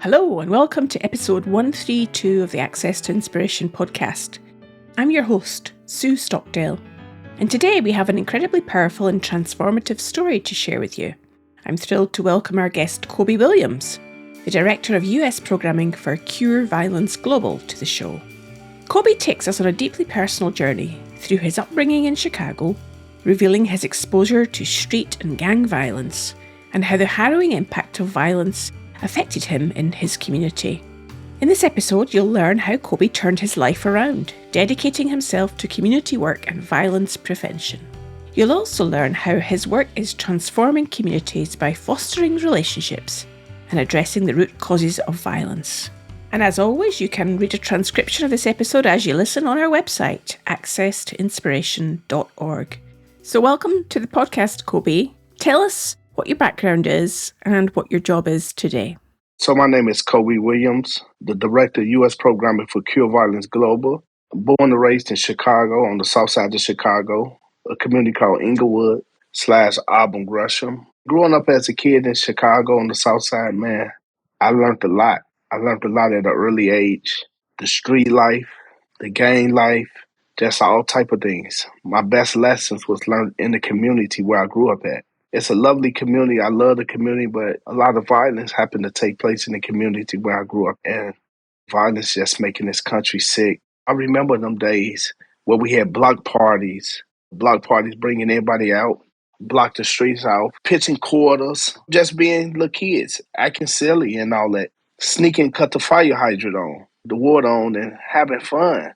Hello and welcome to episode 132 of the Access to Inspiration podcast. I'm your host, Sue Stockdale, and today we have an incredibly powerful and transformative story to share with you. I'm thrilled to welcome our guest, Cobe Williams, the Director of U.S. Programming for Cure Violence Global, to the show. Cobe takes us on a deeply personal journey through his upbringing in Chicago, revealing his exposure to street and gang violence, and how the harrowing impact of violence affected him in his community. In this episode, you'll learn how Cobe turned his life around, dedicating himself to community work and violence prevention. You'll also learn how his work is transforming communities by fostering relationships and addressing the root causes of violence. And as always, you can read a transcription of this episode as you listen on our website, accesstoinspiration.org. So welcome to the podcast, Cobe. Tell us what your background is and what your job is today. So my name is Cobe Williams, the Director of U.S. Programming for Cure Violence Global. Born and raised in Chicago, on the south side of Chicago, a community called Inglewood/Auburn Gresham. Growing up as a kid in Chicago on the south side, man, I learned a lot. I learned a lot at an early age. The street life, the gang life, just all type of things. My best lessons was learned in the community where I grew up at. It's a lovely community. I love the community, but a lot of violence happened to take place in the community where I grew up. And violence just making this country sick. I remember them days where we had block parties bringing everybody out, block the streets out, pitching quarters, just being little kids, acting silly and all that. Sneaking, cut the fire hydrant on, the water on, and having fun.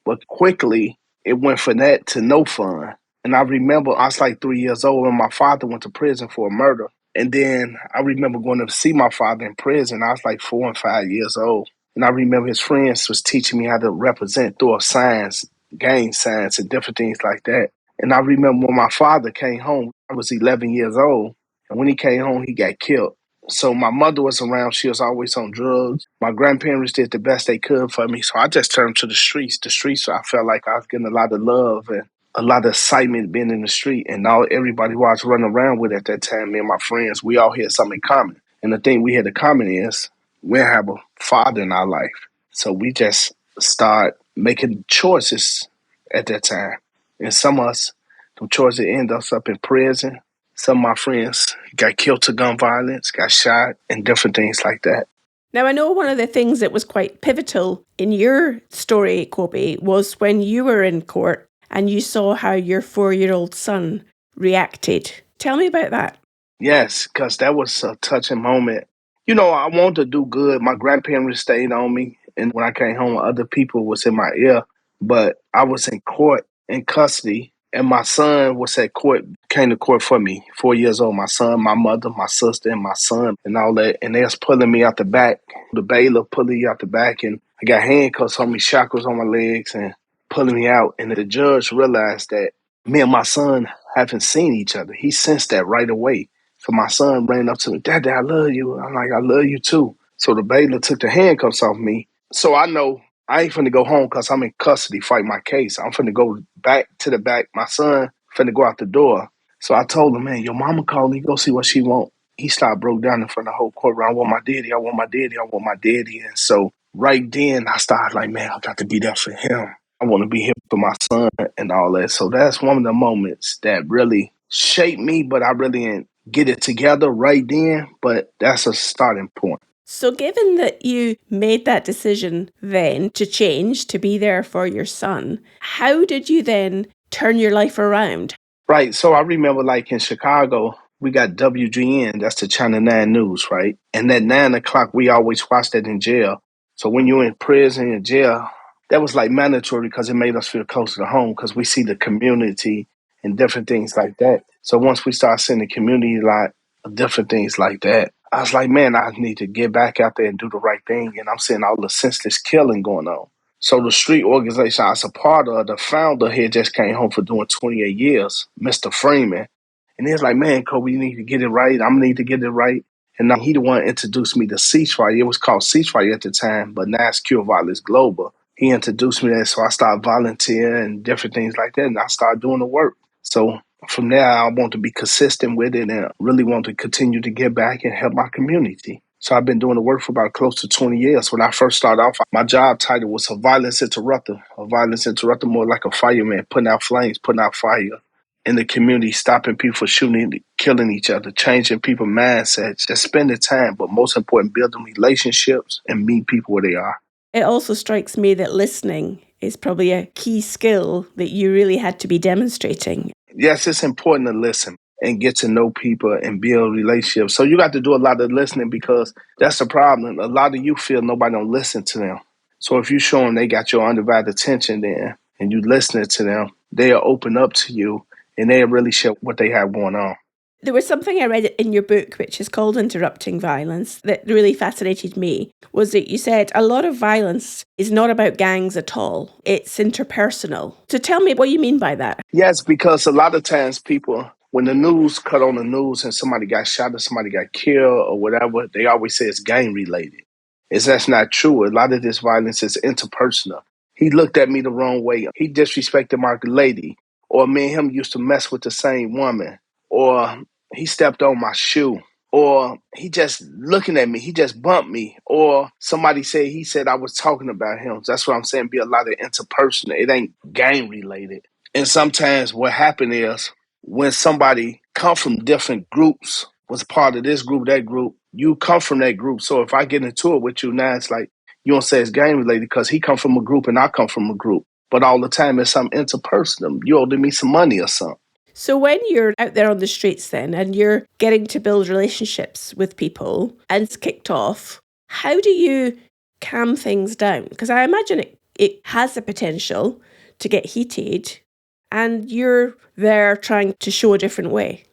But quickly, it went from that to no fun. And I remember I was like 3 years old when my father went to prison for a murder. And then I remember going to see my father in prison. I was like 4 and 5 years old. And I remember his friends was teaching me how to represent through signs, gang signs, and different things like that. And I remember when my father came home, I was 11 years old. And when he came home, he got killed. So my mother was around. She was always on drugs. My grandparents did the best they could for me. So I just turned to the streets. I felt like I was getting a lot of love and a lot of excitement being in the street. And now everybody who I was running around with at that time, me and my friends, we all had something in common. And the thing we had in common is we have a father in our life. So we just start making choices at that time. And some of us, them choices end us up in prison. Some of my friends got killed to gun violence, got shot, and different things like that. Now, I know one of the things that was quite pivotal in your story, Cobe, was when you were in court and you saw how your 4-year-old son reacted. Tell me about that. Yes, because that was a touching moment. You know, I wanted to do good. My grandparents stayed on me. And when I came home, other people was in my ear. But I was in court, in custody. And my son was at court, came to court for me, 4 years old. My son, my mother, my sister, and my son, and all that. And they was pulling me out the back, the bailiff pulling me out the back. And I got handcuffs on me, shackles on my legs, and pulling me out. And the judge realized that me and my son haven't seen each other. He sensed that right away. So my son ran up to me, Daddy, I love you. I'm like, I love you too. So the bailiff took the handcuffs off me. So I know I ain't finna go home because I'm in custody fighting my case. I'm finna go back to the back. My son finna go out the door. So I told him, man, your mama called me. Go see what she want. He started broke down in front of the whole courtroom. I want my daddy. I want my daddy. I want my daddy. And so right then I started like, man, I got to be there for him. I want to be here for my son and all that. So that's one of the moments that really shaped me, but I really didn't get it together right then. But that's a starting point. So given that you made that decision then to change, to be there for your son, how did you then turn your life around? Right. So I remember like in Chicago, we got WGN, that's the Channel 9 News, right? And at 9 o'clock, we always watched that in jail. So when you're in prison, in jail, that was like mandatory because it made us feel closer to home because we see the community and different things like that. So once we start seeing the community, like different things like that, I was like, man, I need to get back out there and do the right thing. And I'm seeing all the senseless killing going on. So the street organization I was a part of, the founder here just came home for doing 28 years, Mr. Freeman. And he was like, man, Cobe, you need to get it right. I'm going to need to get it right. And now he the one introduced me to Ceasefire. It was called Ceasefire at the time, but now it's Cure Violence Global. He introduced me to that, so I started volunteering and different things like that, and I started doing the work. So from there, I want to be consistent with it and really want to continue to give back and help my community. So I've been doing the work for about close to 20 years. When I first started off, my job title was a violence interrupter. A violence interrupter, more like a fireman, putting out flames, putting out fire in the community, stopping people from shooting, killing each other, changing people's mindsets, just spending time, but most important, building relationships and meet people where they are. It also strikes me that listening is probably a key skill that you really had to be demonstrating. Yes, it's important to listen and get to know people and build relationships. So you got to do a lot of listening because that's the problem. A lot of you feel nobody don't listen to them. So if you show them they got your undivided attention then and you listening to them, they'll open up to you and they'll really share what they have going on. There was something I read in your book, which is called Interrupting Violence, that really fascinated me, was that you said a lot of violence is not about gangs at all. It's interpersonal. So tell me what you mean by that. Yes, because a lot of times people, when the news cut on the news and somebody got shot or somebody got killed or whatever, they always say it's gang related. That's not true. A lot of this violence is interpersonal. He looked at me the wrong way. He disrespected my lady. Or me and him used to mess with the same woman. Or he stepped on my shoe. Or he just looking at me. He just bumped me. Or somebody said he said I was talking about him. That's what I'm saying. Be a lot of interpersonal. It ain't gang related. And sometimes what happened is when somebody come from different groups, was part of this group, that group, you come from that group. So if I get into it with you now, it's like you don't say it's gang related because he come from a group and I come from a group. But all the time it's something interpersonal. You owe me some money or something. So when you're out there on the streets then and you're getting to build relationships with people and it's kicked off, how do you calm things down? Because I imagine it has the potential to get heated and you're there trying to show a different way.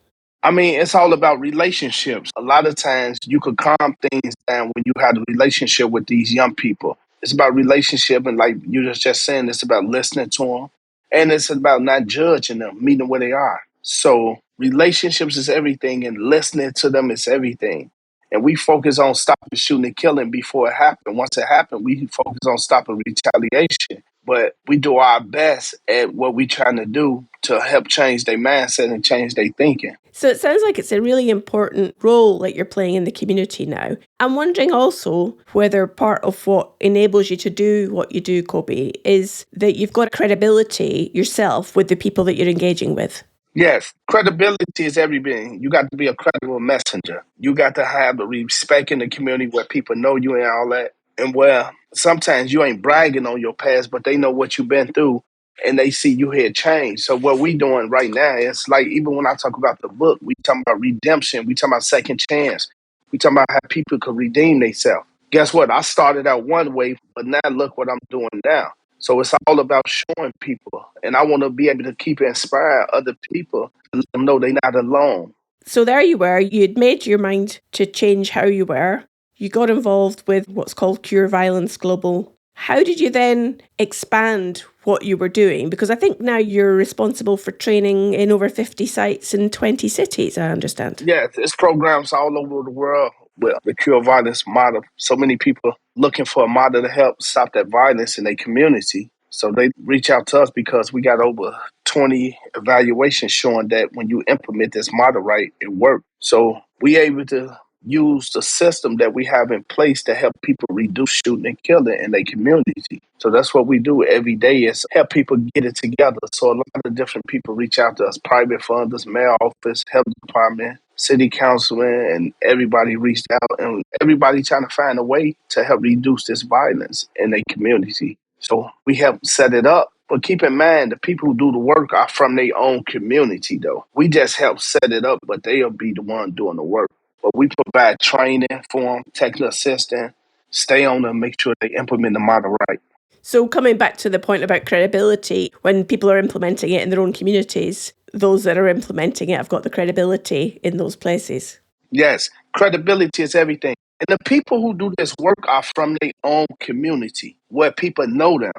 I mean, it's all about relationships. A lot of times you could calm things down when you have a relationship with these young people. It's about relationship and like you was just saying, it's about listening to them. And it's about not judging them, meeting where they are. So relationships is everything and listening to them is everything. And we focus on stopping shooting and killing before it happened. Once it happened, we focus on stopping retaliation. But we do our best at what we're trying to do to help change their mindset and change their thinking. So it sounds like it's a really important role that you're playing in the community now. I'm wondering also whether part of what enables you to do what you do, Cobe, is that you've got credibility yourself with the people that you're engaging with. Yes, credibility is everything. You got to be a credible messenger. You got to have the respect in the community where people know you and all that. And where sometimes you ain't bragging on your past, but they know what you've been through and they see you here change. So what we doing right now is like, even when I talk about the book, we talking about redemption. We talking about second chance. We talking about how people could redeem themselves. Guess what? I started out one way, but now look what I'm doing now. So it's all about showing people. And I want to be able to keep inspiring other people to let them know they're not alone. So there you were, you'd made your mind to change how you were. You got involved with what's called Cure Violence Global. How did you then expand what you were doing? Because I think now you're responsible for training in over 50 sites in 20 cities, I understand. Yeah, there's programs all over the world with the Cure Violence model. So many people looking for a model to help stop that violence in their community. So they reach out to us because we got over 20 evaluations showing that when you implement this model right, it works. So we able to use the system that we have in place to help people reduce shooting and killing in their community. So that's what we do every day is help people get it together. So a lot of different people reach out to us, private funders, mayor office, health department, city councilman, and everybody reached out and everybody trying to find a way to help reduce this violence in their community. So we help set it up. But keep in mind, the people who do the work are from their own community, though. We just help set it up, but they'll be the one doing the work. But we provide training for them, technical assistance, stay on them, make sure they implement the model right. So coming back to the point about credibility, when people are implementing it in their own communities, those that are implementing it have got the credibility in those places. Yes, credibility is everything. And the people who do this work are from their own community, where people know them.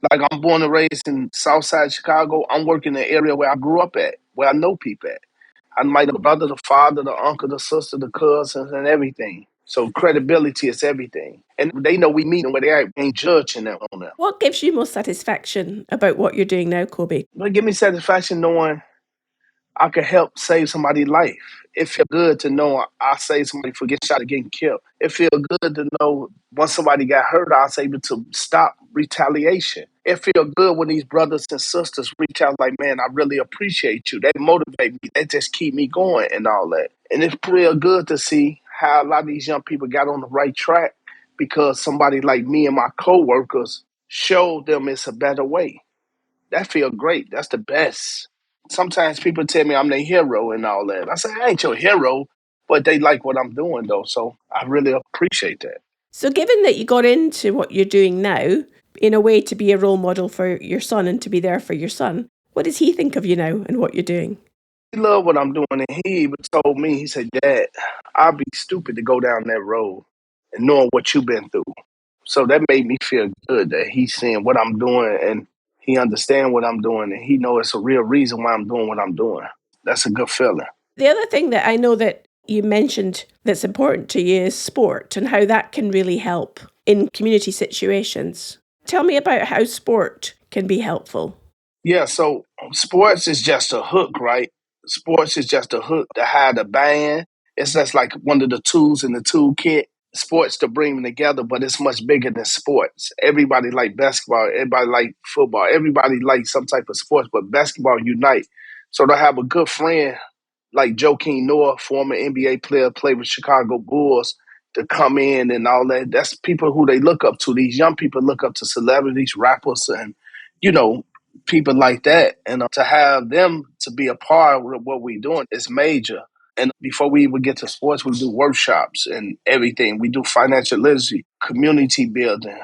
Like I'm born and raised in Southside Chicago. I'm working in the area where I grew up at, where I know people at. I might know the brother, the father, the uncle, the sister, the cousins, and everything. So credibility is everything. And they know we meet them where they are, ain't judging them on them. What gives you most satisfaction about what you're doing now, Cobe? But give me satisfaction knowing I could help save somebody's life. It feels good to know I saved somebody from getting shot or getting killed. It feels good to know once somebody got hurt, I was able to stop retaliation. It feels good when these brothers and sisters reach out like, man, I really appreciate you. They motivate me. They just keep me going and all that. And it feels good to see how a lot of these young people got on the right track because somebody like me and my coworkers showed them it's a better way. That feel great. That's the best. Sometimes people tell me I'm their hero and all that. I say, I ain't your hero, but they like what I'm doing though. So I really appreciate that. So given that you got into what you're doing now, in a way to be a role model for your son and to be there for your son, what does he think of you now and what you're doing? He love what I'm doing and he even told me, he said, Dad, I'd be stupid to go down that road and knowing what you've been through. So that made me feel good that he's seeing what I'm doing and he understand what I'm doing and he know it's a real reason why I'm doing what I'm doing. That's a good feeling. The other thing that I know that you mentioned that's important to you is sport and how that can really help in community situations. Tell me about how sport can be helpful. Yeah, so sports is just a hook, right? Sports is just a hook to hide a band. It's just like one of the tools in the toolkit. Sports to bring them together, but it's much bigger than sports. Everybody like basketball, everybody like football, everybody like some type of sports, but basketball unite. So to have a good friend like Joakim Noah, former NBA player, played with Chicago Bulls, to come in and all that. That's people who they look up to. These young people look up to celebrities, rappers, and you know people like that. And to have them to be a part of what we're doing is major. And before we even get to sports, we do workshops and everything. We do financial literacy, community building,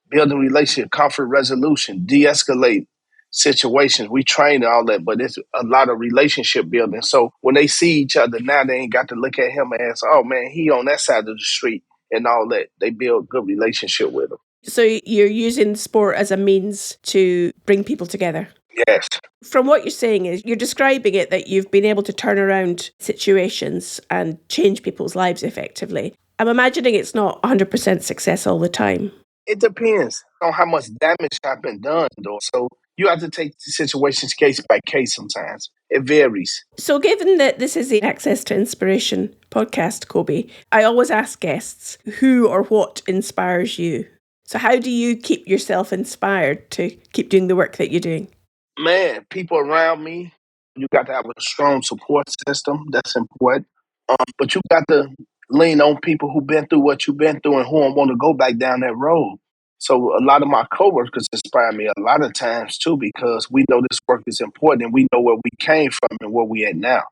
building relationship, conflict resolution, de-escalate situations. We train all that, but it's a lot of relationship building. So when they see each other now, they ain't got to look at him and say, "Oh man, he on that side of the street," and all that. They build good relationship with him. So you're using sport as a means to bring people together. Yes. From what you're saying is you're describing it that you've been able to turn around situations and change people's lives effectively. I'm imagining it's not 100% success all the time. It depends on how much damage has been done, though. So you have to take the situations case by case sometimes. It varies. So given that this is the Access to Inspiration podcast, Cobe, I always ask guests who or what inspires you. So how do you keep yourself inspired to keep doing the work that you're doing? Man, people around me, you got to have a strong support system. That's important. But you got to lean on people who've been through what you've been through and who don't want to go back down that road. So a lot of my coworkers inspire me a lot of times too because we know this work is important and we know where we came from and where we at now.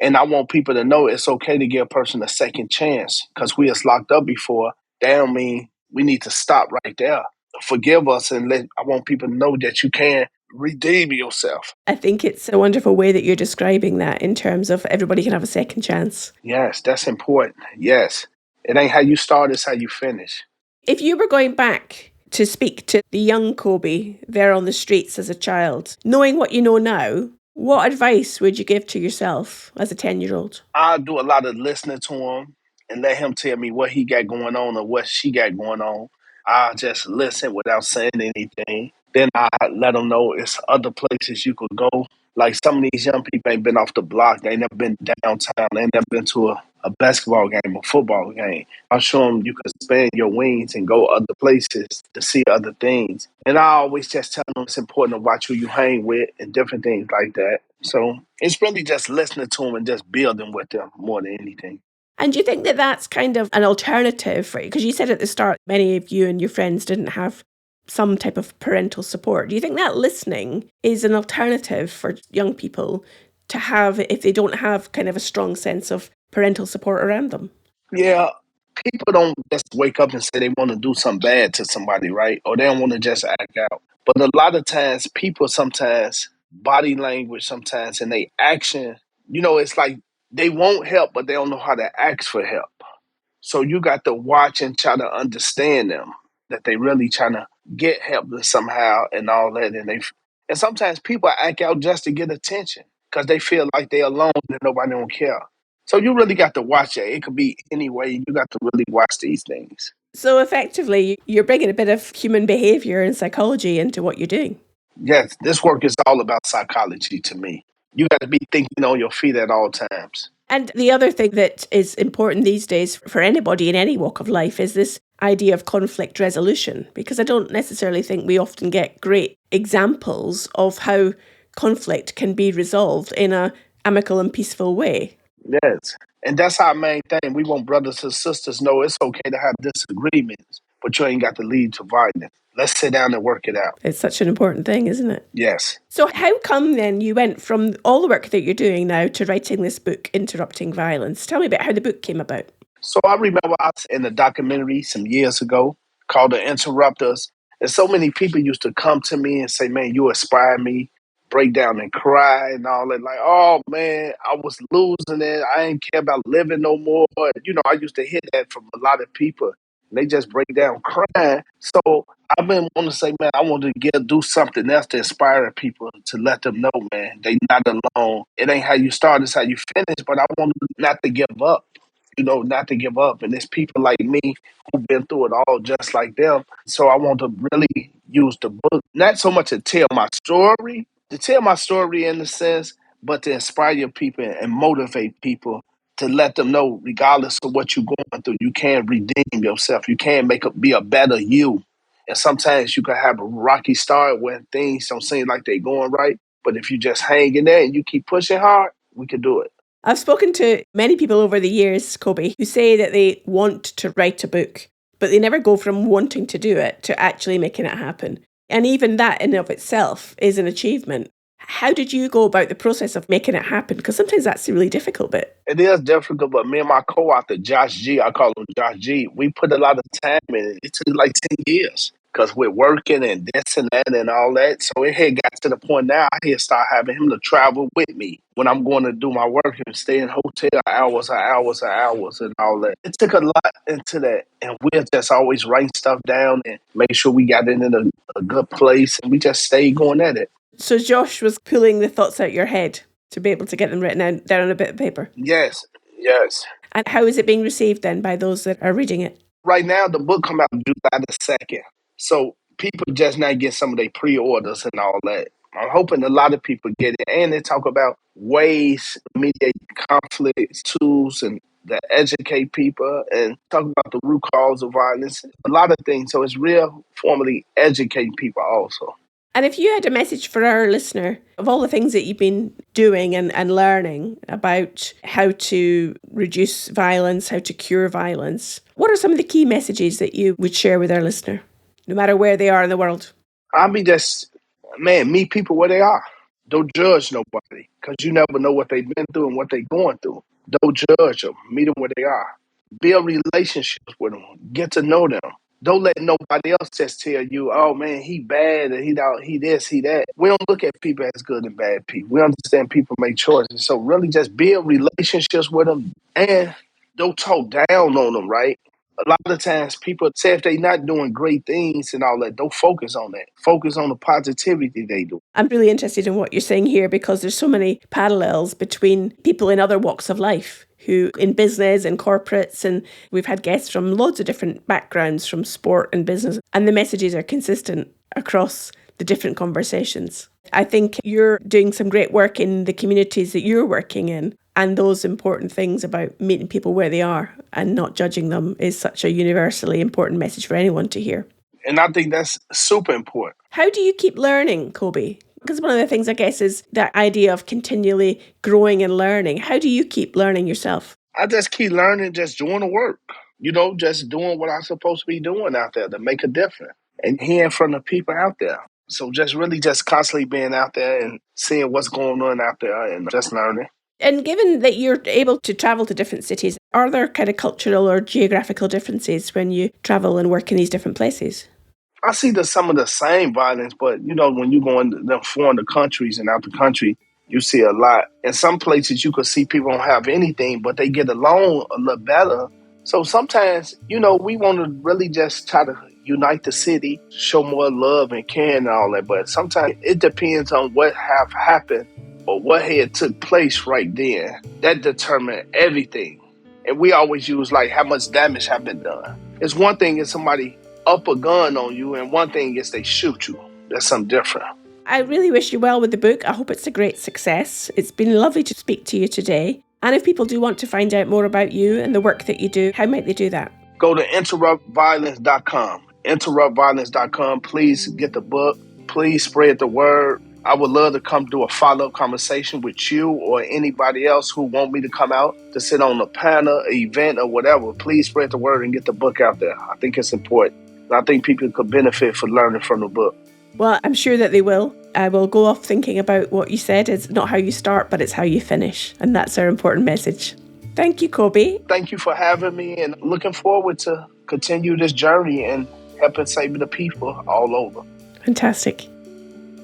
And I want people to know it's okay to give a person a second chance because we was locked up before. That don't mean we need to stop right there. Forgive us and I want people to know that you can redeem yourself. I think it's a wonderful way that you're describing that in terms of everybody can have a second chance. Yes, that's important. Yes. It ain't how you start, it's how you finish. If you were going back to speak to the young Cobe there on the streets as a child, knowing what you know now, what advice would you give to yourself as a 10-year-old? I do a lot of listening to him and let him tell me what he got going on or what she got going on. I just listen without saying anything. Then I let him know it's other places you could go. Like some of these young people ain't been off the block. They ain't never been downtown. They ain't never been to a basketball game, a football game. I'll show them you can spread your wings and go other places to see other things. And I always just tell them it's important to watch who you hang with and different things like that. So it's really just listening to them and just building with them more than anything. And do you think that that's kind of an alternative for you? Because you said at the start, many of you and your friends didn't have some type of parental support. Do you think that listening is an alternative for young people to have if they don't have kind of a strong sense of parental support around them? Yeah, people don't just wake up and say they want to do something bad to somebody, right? Or they don't want to just act out. But a lot of times, people sometimes, body language sometimes, and they action, it's like they won't help, but they don't know how to ask for help. So you got to watch and try to understand them, that they really trying to get help somehow and all that. And sometimes people act out just to get attention because they feel like they're alone and nobody don't care. So you really got to watch it. It could be any way. You got to really watch these things. So effectively, you're bringing a bit of human behavior and psychology into what you're doing. Yes, this work is all about psychology to me. You got to be thinking on your feet at all times. And the other thing that is important these days for anybody in any walk of life is this idea of conflict resolution, because I don't necessarily think we often get great examples of how conflict can be resolved in a amicable and peaceful way. Yes. And that's our main thing. We want brothers and sisters know it's okay to have disagreements, but you ain't got to lead to violence. Let's sit down and work it out. It's such an important thing, isn't it? Yes. So how come then you went from all the work that you're doing now to writing this book, Interrupting Violence? Tell me about how the book came about. So I remember I was in a documentary some years ago called The Interrupters. And so many people used to come to me and say, man, you inspire me, break down and cry and all that. Like, oh man, I was losing it. I ain't care about living no more. I used to hear that from a lot of people. And they just break down crying. So I've been wanting to say, man, I want to do something else to inspire people, to let them know, man, they not alone. It ain't how you start, it's how you finish. But I want them not to give up. Not to give up. And there's people like me who've been through it all just like them. So I want to really use the book, not so much to tell my story in a sense, but to inspire people and motivate people to let them know, regardless of what you're going through, you can redeem yourself. You can be a better you. And sometimes you can have a rocky start when things don't seem like they're going right. But if you just hang in there and you keep pushing hard, we can do it. I've spoken to many people over the years, Cobe, who say that they want to write a book, but they never go from wanting to do it to actually making it happen. And even that in and of itself is an achievement. How did you go about the process of making it happen? Because sometimes that's a really difficult bit. It is difficult, but me and my co-author, Josh G, I call him Josh G, we put a lot of time in it. It took like 10 years because we're working and this and that and all that. So it had got to the point now I had start having him to travel with me when I'm going to do my work and stay in hotel hours and all that. It took a lot into that. And we're just always writing stuff down and make sure we got it in a good place. And we just stayed going at it. So Josh was pulling the thoughts out your head to be able to get them written down on a bit of paper. Yes. And how is it being received then by those that are reading it? Right now, the book come out July the 2nd. So people just now get some of their pre-orders and all that. I'm hoping a lot of people get it. And they talk about ways to mediate conflicts, tools, and to educate people and talk about the root cause of violence, a lot of things. So it's real formally educating people also. And if you had a message for our listener of all the things that you've been doing and learning about how to reduce violence, how to cure violence, what are some of the key messages that you would share with our listener, no matter where they are in the world? Meet people where they are. Don't judge nobody because you never know what they've been through and what they're going through. Don't judge them. Meet them where they are. Build relationships with them. Get to know them. Don't let nobody else just tell you, oh man, he bad and he this, he that. We don't look at people as good and bad people. We understand people make choices. So really just build relationships with them and don't talk down on them, right? A lot of times people say if they're not doing great things and all that, don't focus on that. Focus on the positivity they do. I'm really interested in what you're saying here because there's so many parallels between people in other walks of life who in business and corporates, and we've had guests from loads of different backgrounds from sport and business, and the messages are consistent across the different conversations. I think you're doing some great work in the communities that you're working in, and those important things about meeting people where they are and not judging them is such a universally important message for anyone to hear. And I think that's super important. How do you keep learning, Cobe? Because one of the things, I guess, is that idea of continually growing and learning. How do you keep learning yourself? I just keep learning, just doing the work, just doing what I'm supposed to be doing out there to make a difference and hearing from the people out there. So just constantly being out there and seeing what's going on out there and just learning. And given that you're able to travel to different cities, are there kind of cultural or geographical differences when you travel and work in these different places? I see some of the same violence, but when you go in the foreign countries and out the country, you see a lot. In some places, you could see people don't have anything, but they get along a little better. So sometimes, we want to really just try to unite the city, show more love and care and all that. But sometimes it depends on what have happened or what had took place right then. That determines everything. And we always use like how much damage have been done. It's one thing if somebody up a gun on you, and one thing is they shoot you. That's something different. I really wish you well with the book. I hope it's a great success. It's been lovely to speak to you today. And if people do want to find out more about you and the work that you do, how might they do that? Go to interruptviolence.com. Interruptviolence.com. Please get the book. Please spread the word. I would love to come do a follow-up conversation with you or anybody else who want me to come out to sit on a panel, an event, or whatever. Please spread the word and get the book out there. I think it's important. And I think people could benefit from learning from the book. Well, I'm sure that they will. I will go off thinking about what you said. It's not how you start, but it's how you finish. And that's our important message. Thank you, Cobe. Thank you for having me, and looking forward to continue this journey and helping save the people all over. Fantastic.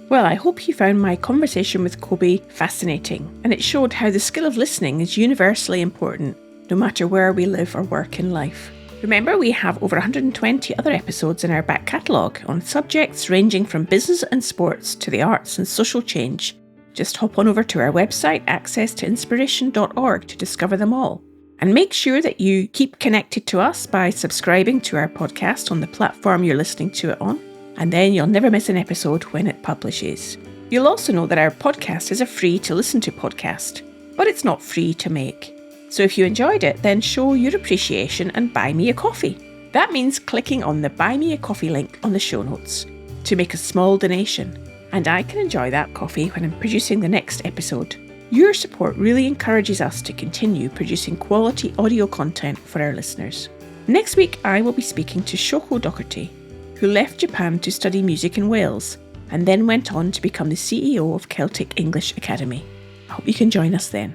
Well, I hope you found my conversation with Cobe fascinating, and it showed how the skill of listening is universally important, no matter where we live or work in life. Remember, we have over 120 other episodes in our back catalogue on subjects ranging from business and sports to the arts and social change. Just hop on over to our website, accesstoinspiration.org, to discover them all. And make sure that you keep connected to us by subscribing to our podcast on the platform you're listening to it on, and then you'll never miss an episode when it publishes. You'll also know that our podcast is a free to listen to podcast, but it's not free to make. So if you enjoyed it, then show your appreciation and buy me a coffee. That means clicking on the Buy Me a Coffee link on the show notes to make a small donation. And I can enjoy that coffee when I'm producing the next episode. Your support really encourages us to continue producing quality audio content for our listeners. Next week, I will be speaking to Shoko Doherty, who left Japan to study music in Wales and then went on to become the CEO of Celtic English Academy. I hope you can join us then.